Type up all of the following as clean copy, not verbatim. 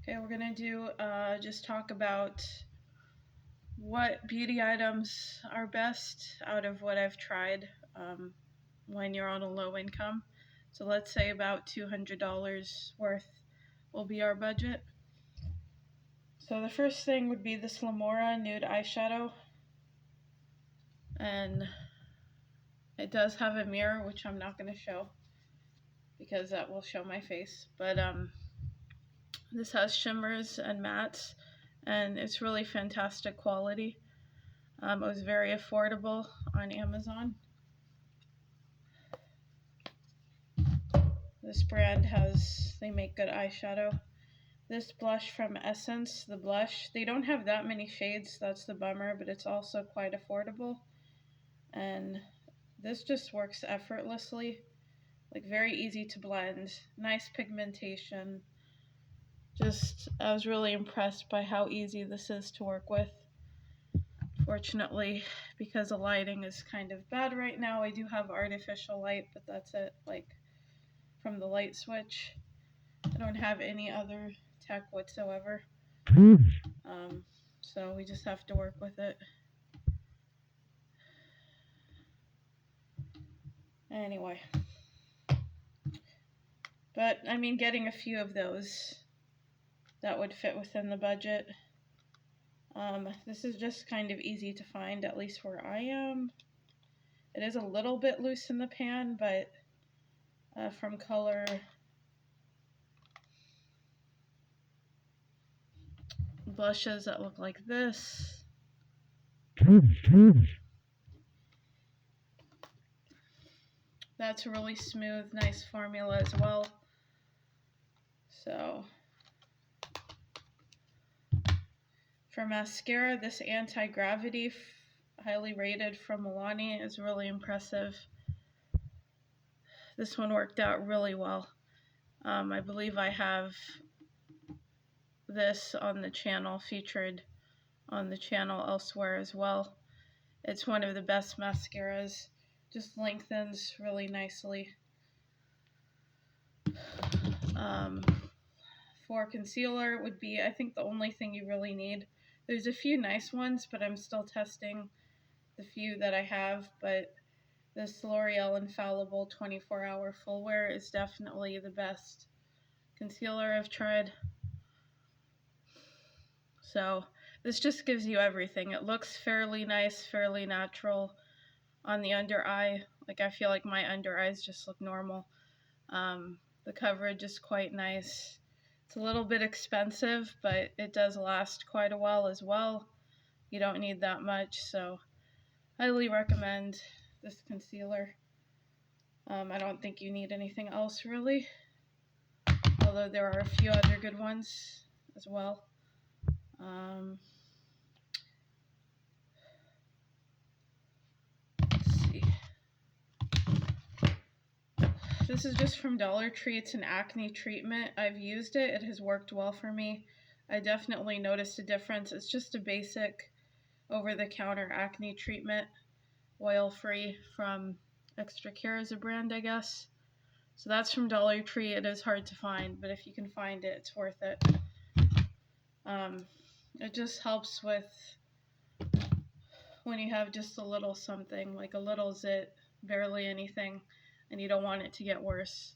Okay, we're gonna do just talk about what beauty items are best out of what I've tried when you're on a low income. So let's say about $200 worth will be our budget. So the first thing would be this Lamora nude eyeshadow, and it does have a mirror, which I'm not going to show because that will show my face. But this has shimmers and mattes, and it's really fantastic quality. It was very affordable on Amazon. This brand they make good eyeshadow. This blush from Essence, the blush, they don't have that many shades, that's the bummer, but it's also quite affordable. And this just works effortlessly, like very easy to blend, nice pigmentation. I was really impressed by how easy this is to work with. Fortunately, because the lighting is kind of bad right now, I do have artificial light, but that's it, like from the light switch. I don't have any other tech whatsoever. So we just have to work with it. Anyway. But, I mean, getting a few of those, that would fit within the budget. This is just kind of easy to find, at least where I am. It is a little bit loose in the pan, but from Color, blushes that look like this. That's a really smooth, nice formula as well. So, for mascara, this Anti-Gravity, highly rated from Milani, is really impressive. This one worked out really well. I believe I have this on the channel, featured on the channel elsewhere as well. It's one of the best mascaras. Just lengthens really nicely. For concealer would be, I think, the only thing you really need. There's a few nice ones, but I'm still testing the few that I have. But this L'Oreal Infallible 24-hour full wear is definitely the best concealer I've tried. So this just gives you everything. It looks fairly nice, fairly natural on the under eye. Like, I feel like my under eyes just look normal. The coverage is quite nice. It's a little bit expensive, but it does last quite a while as well. You don't need that much, so highly recommend this concealer. I don't think you need anything else really, although there are a few other good ones as well. Let's see. This is just from Dollar Tree. It's an acne treatment. I've used it. It has worked well for me. I definitely noticed a difference. It's just a basic over-the-counter acne treatment, oil-free, from Extra Care is a brand, I guess. So that's from Dollar Tree. It is hard to find, but if you can find it, it's worth it. It just helps with when you have just a little something, like a little zit, barely anything, and you don't want it to get worse.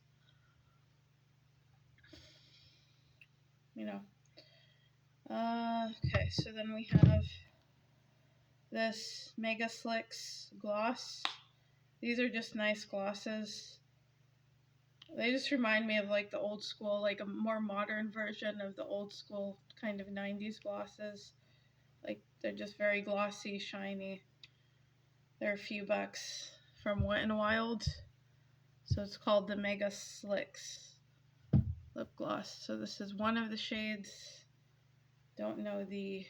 You know. Okay, so then we have this Mega Slicks gloss. These are just nice glosses. They just remind me of like the old school, like a more modern version of the old school kind of 90s glosses. Like, they're just very glossy, shiny. They're a few bucks from Wet n Wild. So it's called the Mega Slicks lip gloss. So this is one of the shades. Don't know the...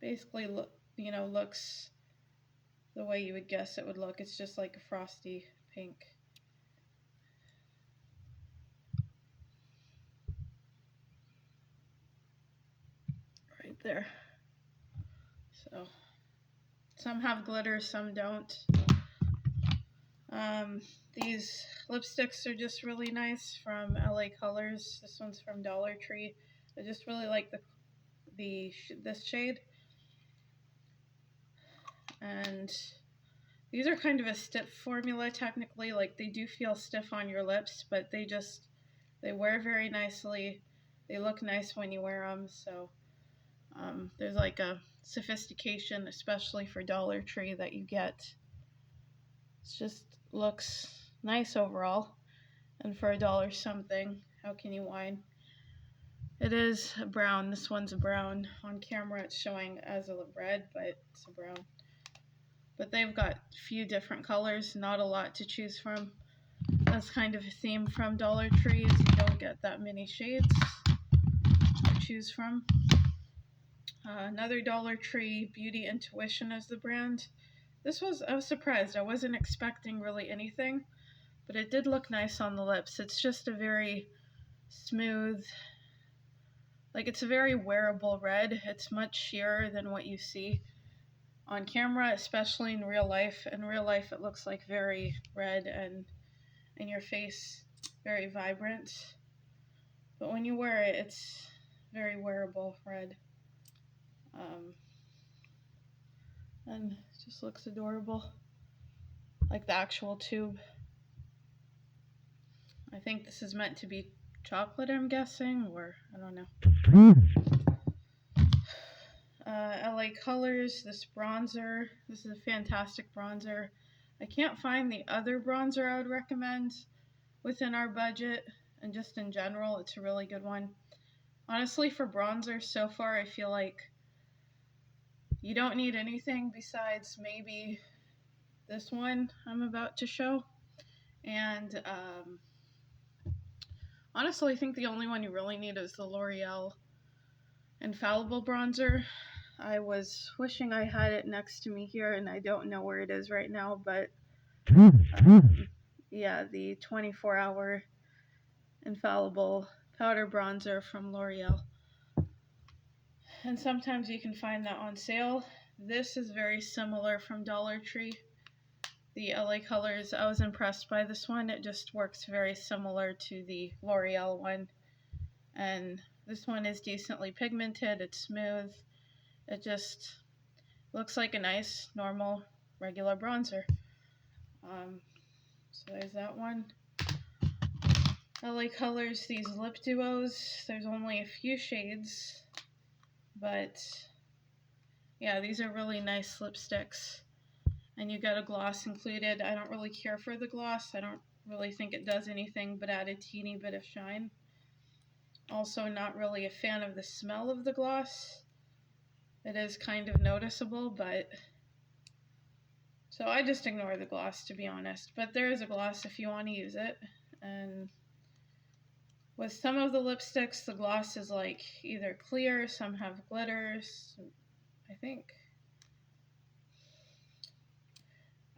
Basically, looks the way you would guess it would look. It's just like a frosty pink. Right there. So some have glitter, some don't. These lipsticks are just really nice from LA Colors. This one's from Dollar Tree. I just really like this shade. And these are kind of a stiff formula technically. Like, they do feel stiff on your lips, but they wear very nicely. They look nice when you wear them. So there's like a sophistication, especially for Dollar Tree, that you get. It just looks nice overall. And for $1 something, how can you whine? It is a brown. This one's a brown. On camera it's showing as a red, but it's a brown. But they've got a few different colors, not a lot to choose from. That's kind of a theme from Dollar Tree, is you don't get that many shades to choose from. Another Dollar Tree, Beauty Intuition is the brand. I was surprised. I wasn't expecting really anything, but it did look nice on the lips. It's just a very smooth, like, it's a very wearable red. It's much sheerer than what you see on camera, especially in real life. In real life, it looks like very red and in your face, very vibrant. But when you wear it, it's very wearable red. And it just looks adorable, like the actual tube. I think this is meant to be chocolate, I'm guessing, or I don't know. LA Colors, this bronzer. This is a fantastic bronzer. I can't find the other bronzer I would recommend within our budget, and just in general, it's a really good one. Honestly, for bronzer, so far, I feel like you don't need anything besides maybe this one I'm about to show. And honestly, I think the only one you really need is the L'Oreal Infallible Bronzer. I was wishing I had it next to me here, and I don't know where it is right now, but yeah, the 24-hour Infallible Powder Bronzer from L'Oreal. And sometimes you can find that on sale. This is very similar from Dollar Tree. The LA Colors, I was impressed by this one. It just works very similar to the L'Oreal one. And this one is decently pigmented. It's smooth. It just looks like a nice, normal, regular bronzer. So there's that one. LA Colors, these lip duos. There's only a few shades, but yeah, these are really nice lipsticks. And you get a gloss included. I don't really care for the gloss. I don't really think it does anything but add a teeny bit of shine. Also, not really a fan of the smell of the gloss. It is kind of noticeable, but so I just ignore the gloss, to be honest. But there is a gloss if you want to use it. And with some of the lipsticks, the gloss is like either clear, some have glitters.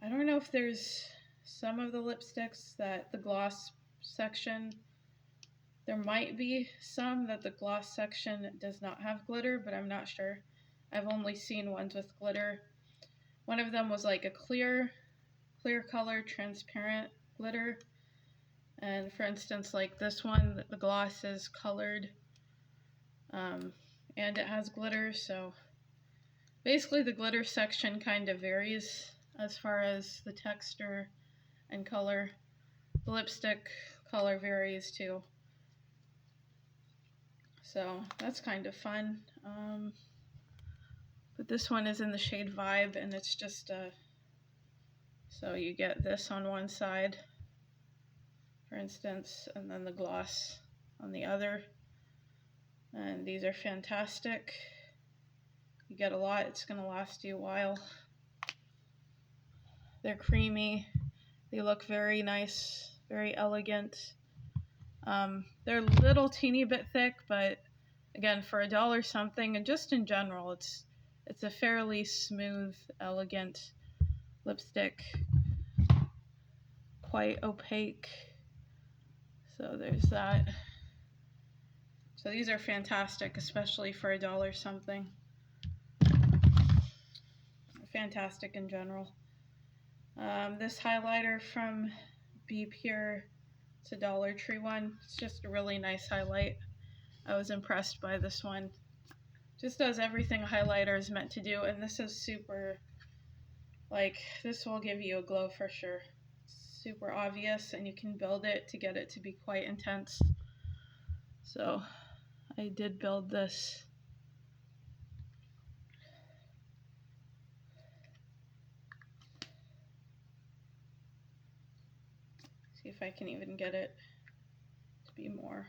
I don't know if there's some of the lipsticks that the gloss section, there might be some that the gloss section does not have glitter, but I'm not sure. I've only seen ones with glitter. One of them was like a clear color, transparent glitter. And for instance, like this one, the gloss is colored, and it has glitter. So basically the glitter section kind of varies as far as the texture and color. The lipstick color varies too. So that's kind of fun. But this one is in the shade Vibe, and it's just so you get this on one side, for instance, and then the gloss on the other. And these are fantastic. You get a lot. It's going to last you a while. They're creamy. They look very nice, very elegant. They're a little teeny bit thick, but again, for $1 something, and just in general, it's a fairly smooth, elegant lipstick. Quite opaque. So there's that. So these are fantastic, especially for $1 something. Fantastic in general. This highlighter from Be Pure, it's a Dollar Tree one. It's just a really nice highlight. I was impressed by this one. Just does everything a highlighter is meant to do, and this is super, like, this will give you a glow for sure. It's super obvious, and you can build it to get it to be quite intense. So I did build this. See if I can even get it to be more.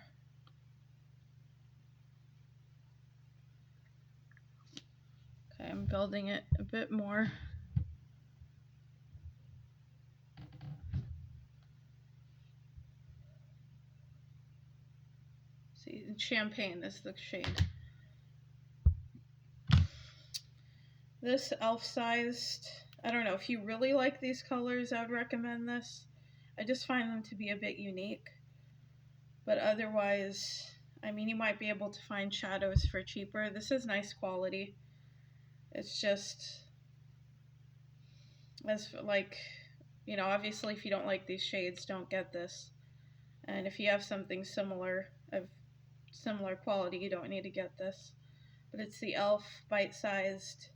Okay, I'm building it a bit more. See, champagne is the shade. This elf-sized, I don't know, if you really like these colors, I would recommend this. I just find them to be a bit unique. But otherwise, I mean, you might be able to find shadows for cheaper. This is nice quality. It's just, as like, you know, obviously if you don't like these shades, don't get this. And if you have something similar, of similar quality, you don't need to get this. But it's the e.l.f. bite-sized.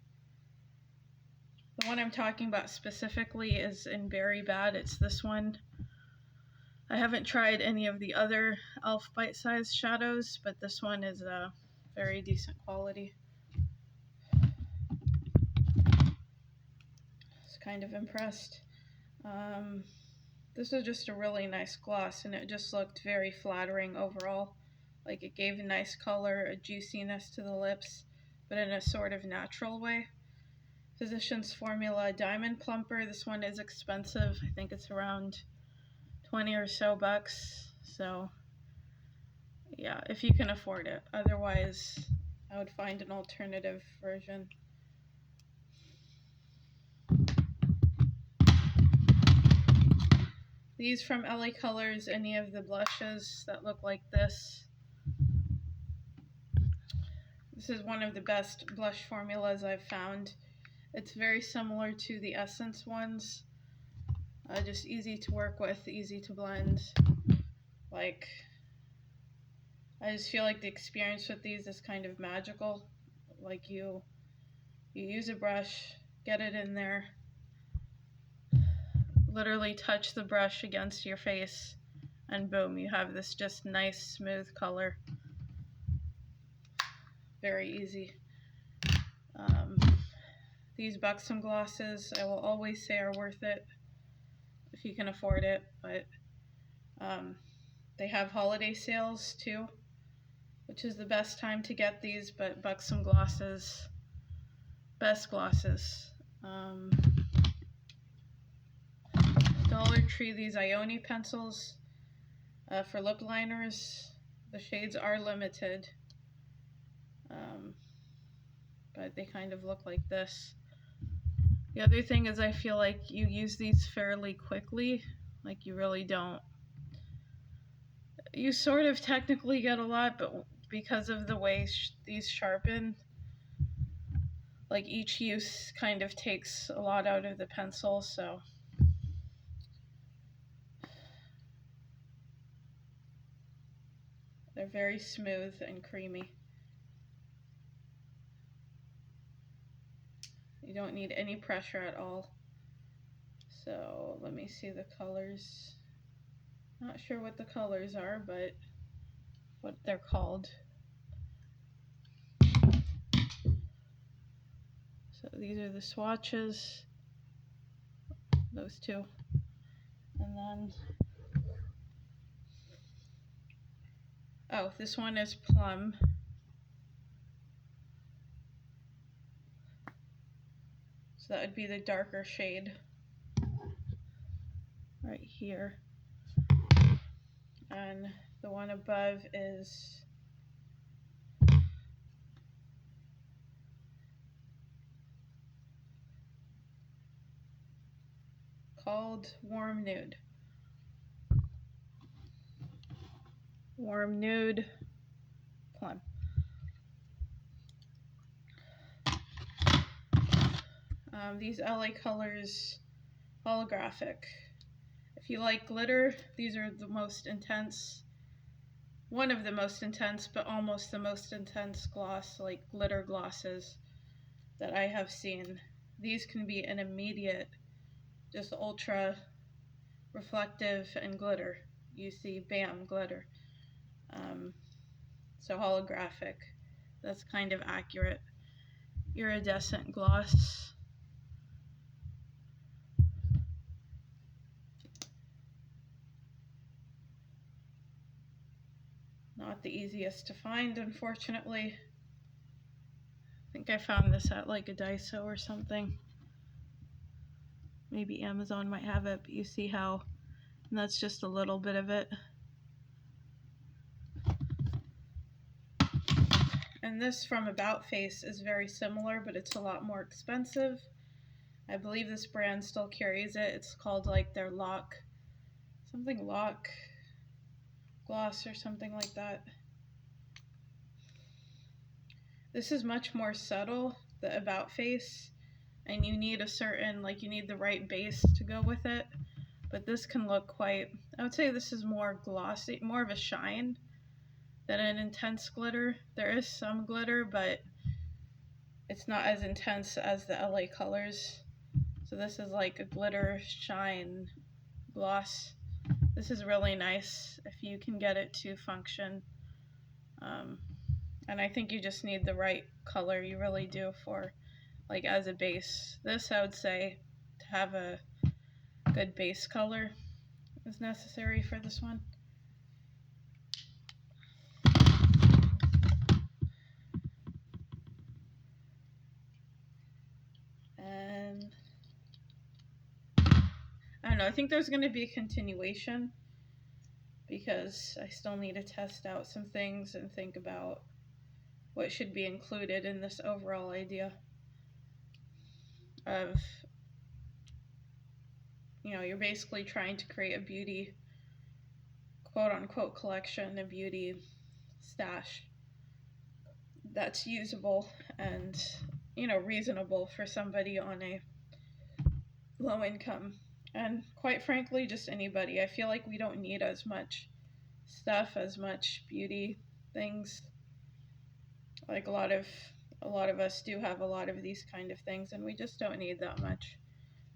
The one I'm talking about specifically is in Berry Bad. It's this one. I haven't tried any of the other e.l.f. bite-sized shadows, but this one is a very decent quality. Kind of impressed. This is just a really nice gloss, and it just looked very flattering overall. Like, it gave a nice color, a juiciness to the lips, but in a sort of natural way. Physicians Formula Diamond Plumper. This one is expensive. I think it's around 20 or so bucks. So yeah, if you can afford it. Otherwise, I would find an alternative version. These from LA Colors, any of the blushes that look like this. This is one of the best blush formulas I've found. It's very similar to the Essence ones. Just easy to work with, easy to blend. Like, I just feel like the experience with these is kind of magical. Like, you use a brush, get it in there, literally touch the brush against your face, and boom, you have this just nice smooth color. Very easy. These Buxom glosses, I will always say, are worth it if you can afford it, but they have holiday sales too, which is the best time to get these, but Buxom glosses, best glosses. Dollar Tree, these Ione pencils for lip liners. The shades are limited, but they kind of look like this. The other thing is I feel like you use these fairly quickly, like you really don't. You sort of technically get a lot, but because of the way these sharpen, like each use kind of takes a lot out of the pencil, so. They're very smooth and creamy. You don't need any pressure at all. So let me see the colors. Not sure what the colors are, but what they're called. So these are the swatches, those two. And then, oh, this one is Plum. So that would be the darker shade right here. And the one above is called Warm Nude. Warm Nude, Plum. These LA Colors holographic. If you like glitter, these are the most intense, one of the most intense, but almost the most intense gloss, like glitter glosses that I have seen. These can be an immediate, just ultra reflective and glitter. You see, bam, glitter. So holographic, that's kind of accurate. Iridescent gloss. Not the easiest to find, unfortunately. I think I found this at like a Daiso or something. Maybe Amazon might have it, but you see how, and that's just a little bit of it. And this from About Face is very similar, but it's a lot more expensive. I believe this brand still carries it. It's called like their Lock gloss or something like that. This is much more subtle, the About Face, and you need a certain, like you need the right base to go with it. But this can look quite, I would say this is more glossy, more of a shine than an intense glitter. There is some glitter, but it's not as intense as the LA Colors. So this is like a glitter shine gloss. This is really nice if you can get it to function. And I think you just need the right color, you really do, for like as a base. This, I would say, to have a good base color is necessary for this one. And I don't know, I think there's going to be a continuation because I still need to test out some things and think about what should be included in this overall idea of, you know, you're basically trying to create a beauty, quote unquote, collection, a beauty stash that's usable and, you know, reasonable for somebody on a low income. And quite frankly, just anybody. I feel like we don't need as much stuff, as much beauty things. Like a lot of us do have a lot of these kind of things, and we just don't need that much.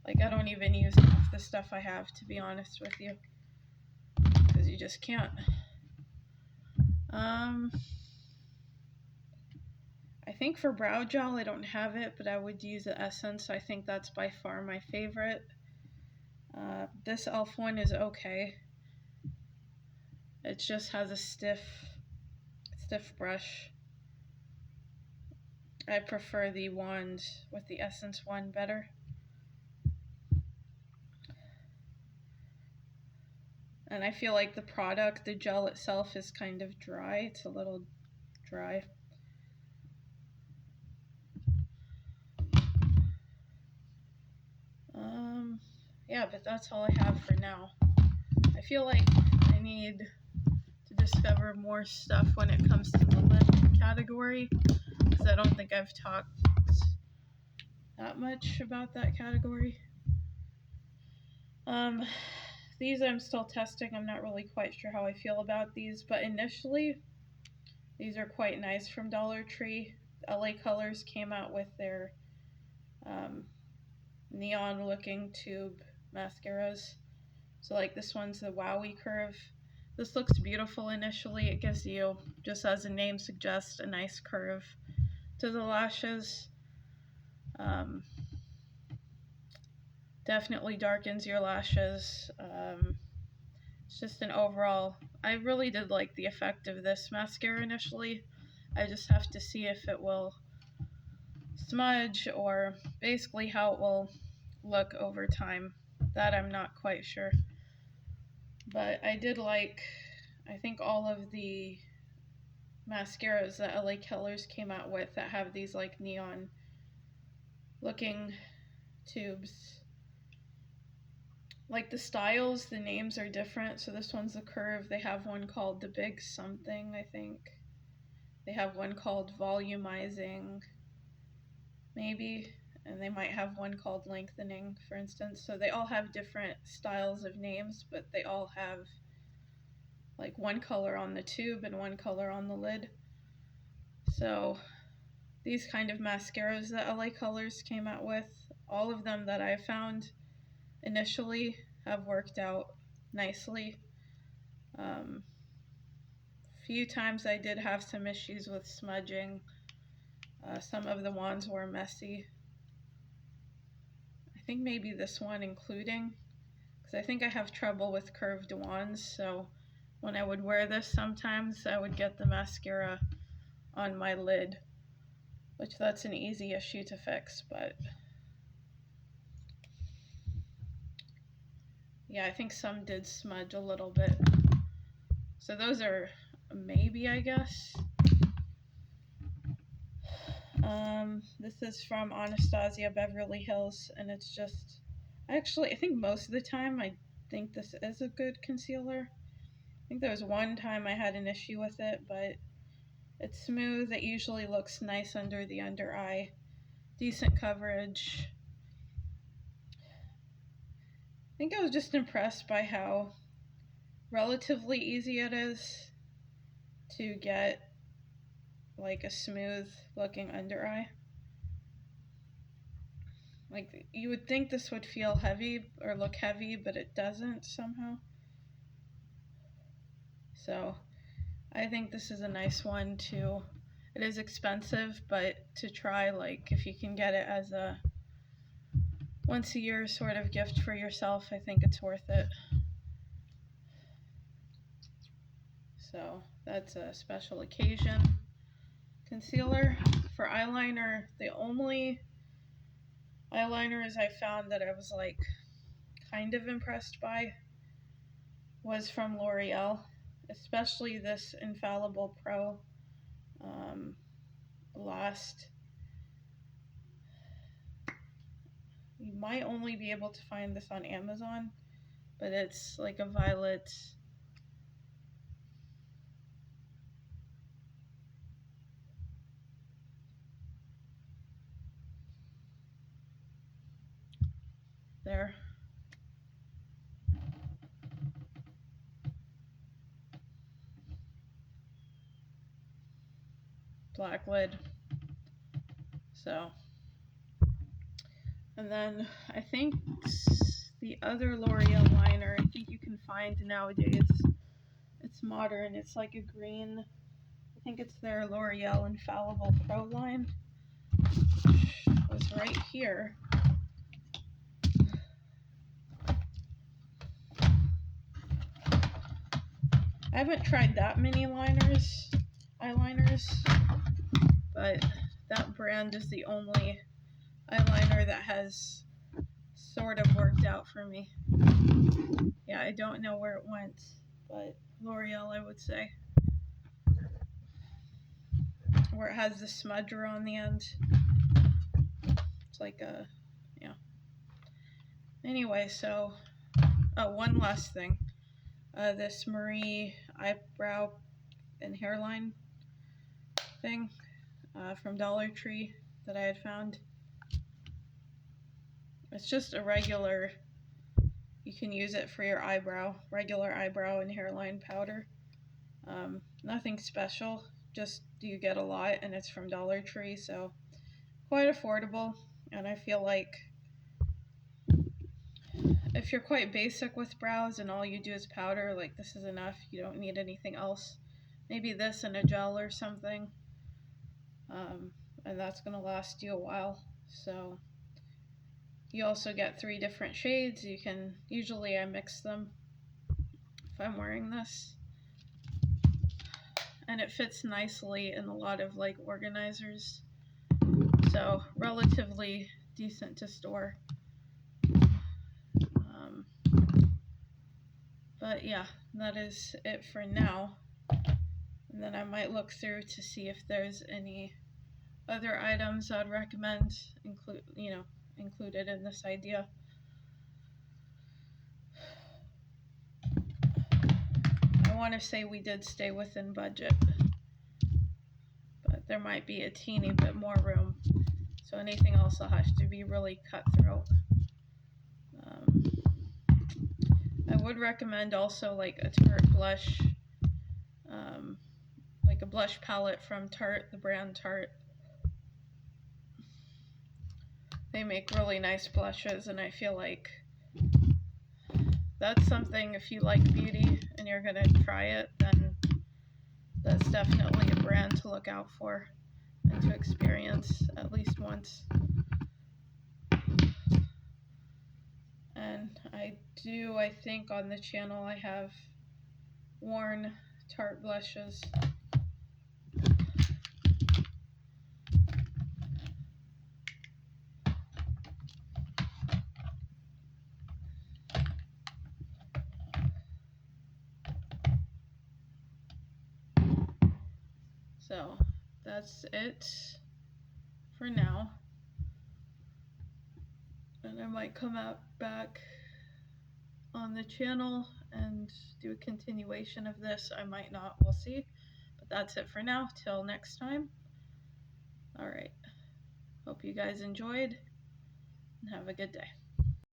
Like I don't even use half the stuff I have, to be honest with you, because you just can't. I think for brow gel, I don't have it, but I would use the Essence. I think that's by far my favorite. This e.l.f. one is okay. It just has a stiff brush. I prefer the wand with the Essence one better. And I feel like the product, the gel itself, is kind of dry. It's a little dry. Yeah, but that's all I have for now. I feel like I need to discover more stuff when it comes to the lip category, because I don't think I've talked that much about that category. These I'm still testing. I'm not really quite sure how I feel about these, but initially these are quite nice from Dollar Tree. LA Colors came out with their neon looking tube mascaras. So like this one's the Wowie curve. This looks beautiful initially. It gives you, just as the name suggests, a nice curve to the lashes. Definitely darkens your lashes. It's just an overall, I really did like the effect of this mascara initially. I just have to see if it will smudge or basically how it will look over time. That I'm not quite sure. But I did like, I think all of the mascaras that LA Colors came out with that have these like neon looking tubes. Like the styles, the names are different. So this one's the curve. They have one called the Big Something, I think. They have one called Volumizing, maybe. and they might have one called lengthening, for instance. So they all have different styles of names, but they all have like one color on the tube and one color on the lid. So these kind of mascaras that LA Colors came out with, all of them that I found initially have worked out nicely. Few times I did have some issues with smudging. Some of the wands were messy. I think maybe this one including, because I think I have trouble with curved wands, so when I would wear this sometimes I would get the mascara on my lid, which that's an easy issue to fix, but yeah, I think some did smudge a little bit. So those are maybe, I guess. This is from Anastasia Beverly Hills, and it's just, actually, I think most of the time I think this is a good concealer. I think there was one time I had an issue with it, but it's smooth. It usually looks nice under the under eye. Decent coverage. I think I was just impressed by how relatively easy it is to get like a smooth looking under eye. Like, you would think this would feel heavy or look heavy, but it doesn't somehow. So I think this is a nice one to, it is expensive, but to try, like if you can get it as a once a year sort of gift for yourself, I think it's worth it. So that's a special occasion concealer. For eyeliner, the only eyeliners I found that I was like kind of impressed by was from L'Oreal, especially this Infallible Pro Lost. You might only be able to find this on Amazon, but it's like a violet there. Black lid. So, and then I think the other L'Oreal liner, I think you can find nowadays, it's modern, it's like a green, I think it's their L'Oreal Infallible Pro line, which was right here. I haven't tried that many eyeliners, but that brand is the only eyeliner that has sort of worked out for me. Yeah, I don't know where it went, but L'Oreal, I would say. Where it has the smudger on the end. It's like a, yeah. Anyway, so, one last thing. This Marie eyebrow and hairline thing from Dollar Tree that I had found. It's just a regular, you can use it for your eyebrow, regular eyebrow and hairline powder. Nothing special, just you get a lot, and it's from Dollar Tree, so quite affordable. And I feel like if you're quite basic with brows and all you do is powder, like this is enough. You don't need anything else. Maybe this and a gel or something. And that's going to last you a while. So you also get 3 different shades. You can, usually I mix them if I'm wearing this. And it fits nicely in a lot of like organizers. So relatively decent to store. But yeah, that is it for now. And then I might look through to see if there's any other items I'd recommend included in this idea. I want to say we did stay within budget, but there might be a teeny bit more room. So So anything else will have to be really cutthroat. I would recommend also like a Tarte blush, like a blush palette from Tarte, the brand Tarte. They make really nice blushes, and I feel like that's something, if you like beauty and you're going to try it, then that's definitely a brand to look out for and to experience at least once. And I think on the channel I have worn Tarte blushes. So that's it for now. And I might come back on the channel and do a continuation of this. I might not, we'll see. But that's it for now. Till next time. Alright. Hope you guys enjoyed and have a good day.